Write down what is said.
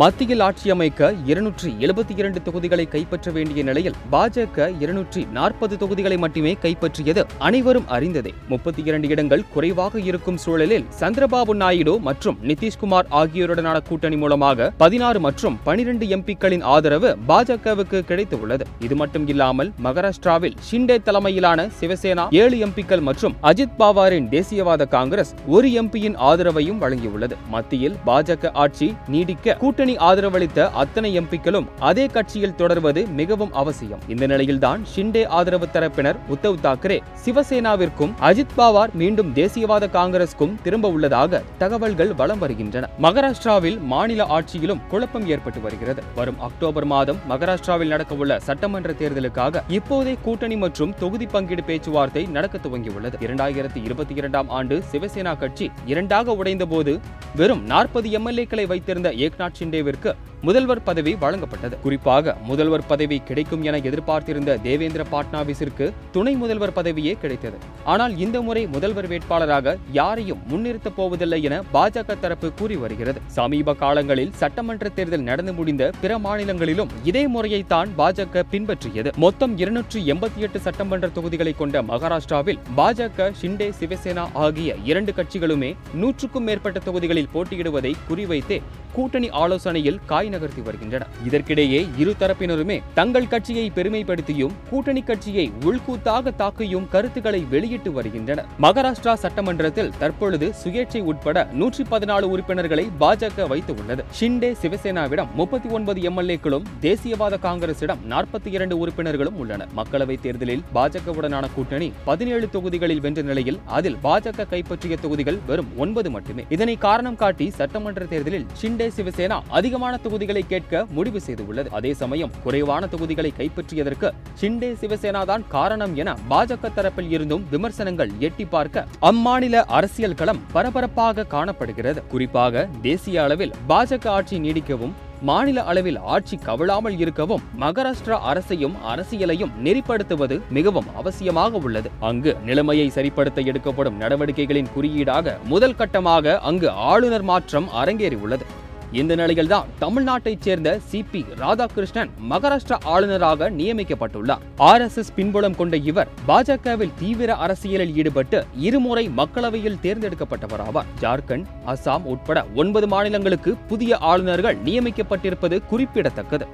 மத்தியில் ஆட்சி அமைக்க 272 தொகுதிகளை கைப்பற்ற வேண்டிய நிலையில் பாஜக 240 தொகுதிகளை மட்டுமே கைப்பற்றியது அனைவரும் அறிந்ததே. 32 இடங்கள் குறைவாக இருக்கும் சூழலில் சந்திரபாபு நாயுடு மற்றும் நிதிஷ்குமார் ஆகியோருடனான கூட்டணி மூலமாக 16 மற்றும் 12 எம்பிக்களின் ஆதரவு பாஜகவுக்கு கிடைத்துள்ளது. இது மட்டும் இல்லாமல் மகாராஷ்டிராவில் ஷிண்டே தலைமையிலான சிவசேனா 7 எம்பிக்கள் மற்றும் அஜித் பவாரின் தேசியவாத காங்கிரஸ் 1 எம்பியின் ஆதரவையும் வழங்கியுள்ளது. மத்தியில் பாஜக ஆட்சி நீடிக்க கூட்டணி ஆதரவளித்த அத்தனை எம்பிக்களும் அதே கட்சியில் தொடர்வது மிகவும் அவசியம். இந்த நிலையில்தான் ஷிண்டே ஆதரவு தரப்பினர் உத்தவ் தாக்கரே சிவசேனாவிற்கும் அஜித் பவார் மீண்டும் தேசியவாத காங்கிரசுக்கும் திரும்ப உள்ளதாக தகவல்கள் வலம் வருகின்றன. மகாராஷ்டிராவில் மாநில ஆட்சியிலும் குழப்பம் ஏற்பட்டு வருகிறது. வரும் அக்டோபர் மாதம் மகாராஷ்டிராவில் நடக்கவுள்ள சட்டமன்ற தேர்தலுக்காக இப்போதே கூட்டணி மற்றும் தொகுதி பங்கீடு பேச்சுவார்த்தை நடக்க துவங்கியுள்ளது. 2022ஆம் ஆண்டு சிவசேனா கட்சி இரண்டாக உடைந்த போது வெறும் 40 எம்எல்ஏக்களை வைத்திருந்த ஏக்நாத் ஷிண்டேவிற்கு முதல்வர் பதவி வழங்கப்பட்டது. குறிப்பாக முதல்வர் பதவி கிடைக்கும் என எதிர்பார்த்திருந்த தேவேந்திர பட்னாவிஸிற்கு துணை முதல்வர் பதவியே கிடைத்தது. ஆனால் இந்த முறை முதல்வர் வேட்பாளராக யாரையும் முன்னிறுத்தப் போவதில்லை என பாஜக தரப்பு கூறி வருகிறது. சமீப காலங்களில் சட்டமன்ற தேர்தல் நடந்து முடிந்த பிற மாநிலங்களிலும் இதே முறையைத்தான் பாஜக பின்பற்றியது. மொத்தம் 288 சட்டமன்ற தொகுதிகளை கொண்ட மகாராஷ்டிராவில் பாஜக, ஷிண்டே, சிவசேனா ஆகிய 2 கட்சிகளுமே 100க்கும் மேற்பட்ட தொகுதிகளில் போட்டியிடுவதை குறிவைத்தே கூட்டணி ஆலோசனையில் காய் நகர்த்தி வருகின்றன. இதற்கிடையே இரு தரப்பினருமே தங்கள் கட்சியை பெருமைப்படுத்தியும் கூட்டணி கட்சியை உள்கூத்தாக தாக்கியும் கருத்துக்களை வெளியிட்டு வருகின்றனர். மகாராஷ்டிரா சட்டமன்றத்தில் தற்பொழுது சுயேட்சை உட்பட 114 உறுப்பினர்களை பாஜக வைத்து உள்ளது. ஷிண்டே சிவசேனாவிடம் 39 எம்எல்ஏக்களும் தேசியவாத காங்கிரசிடம் 42 உறுப்பினர்களும் உள்ளனர். மக்களவைத் தேர்தலில் பாஜகவுடனான கூட்டணி 17 தொகுதிகளில் வென்ற நிலையில் அதில் பாஜக கைப்பற்றிய தொகுதிகள் வெறும் 9 மட்டுமே. இதனை காரணம் காட்டி சட்டமன்ற தேர்தலில் ஷிண்டே சிவசேனா அதிகமான தொகுதிகளை கேட்க முடிவு செய்துள்ளது. அதே சமயம் குறைவான தொகுதிகளை கைப்பற்றியதற்கு ஷிண்டே சிவசேனா தான் காரணம் என பாஜக தரப்பில் இருந்தும் விமர்சனங்கள் எட்டி பார்க்க அம்மாநில அரசியல் களம் பரபரப்பாக காணப்படுகிறது. குறிப்பாக தேசிய அளவில் பாஜக ஆட்சி நீடிக்கவும் மாநில அளவில் ஆட்சி கவிழாமல் இருக்கவும் மகாராஷ்டிரா அரசையும் அரசியலையும் நெறிப்படுத்துவது மிகவும் அவசியமாக உள்ளது. அங்கு நிலைமையை சரிப்படுத்த எடுக்கப்படும் நடவடிக்கைகளின் குறியீடாக முதல் கட்டமாக அங்கு ஆளுநர் மாற்றம் அரங்கேறியுள்ளது. இந்த நிலையில்தான் தமிழ்நாட்டைச் சேர்ந்த சிபி ராதாகிருஷ்ணன் மகாராஷ்டிரா ஆளுநராக நியமிக்கப்பட்டுள்ளார். RSS பின்புலம் கொண்ட இவர் பாஜகவில் தீவிர அரசியலில் ஈடுபட்டு இருமுறை மக்களவையில் தேர்ந்தெடுக்கப்பட்டவர் ஆவார். ஜார்க்கண்ட், அசாம் உட்பட 9 மாநிலங்களுக்கு புதிய ஆளுநர்கள் நியமிக்கப்பட்டிருப்பது குறிப்பிடத்தக்கது.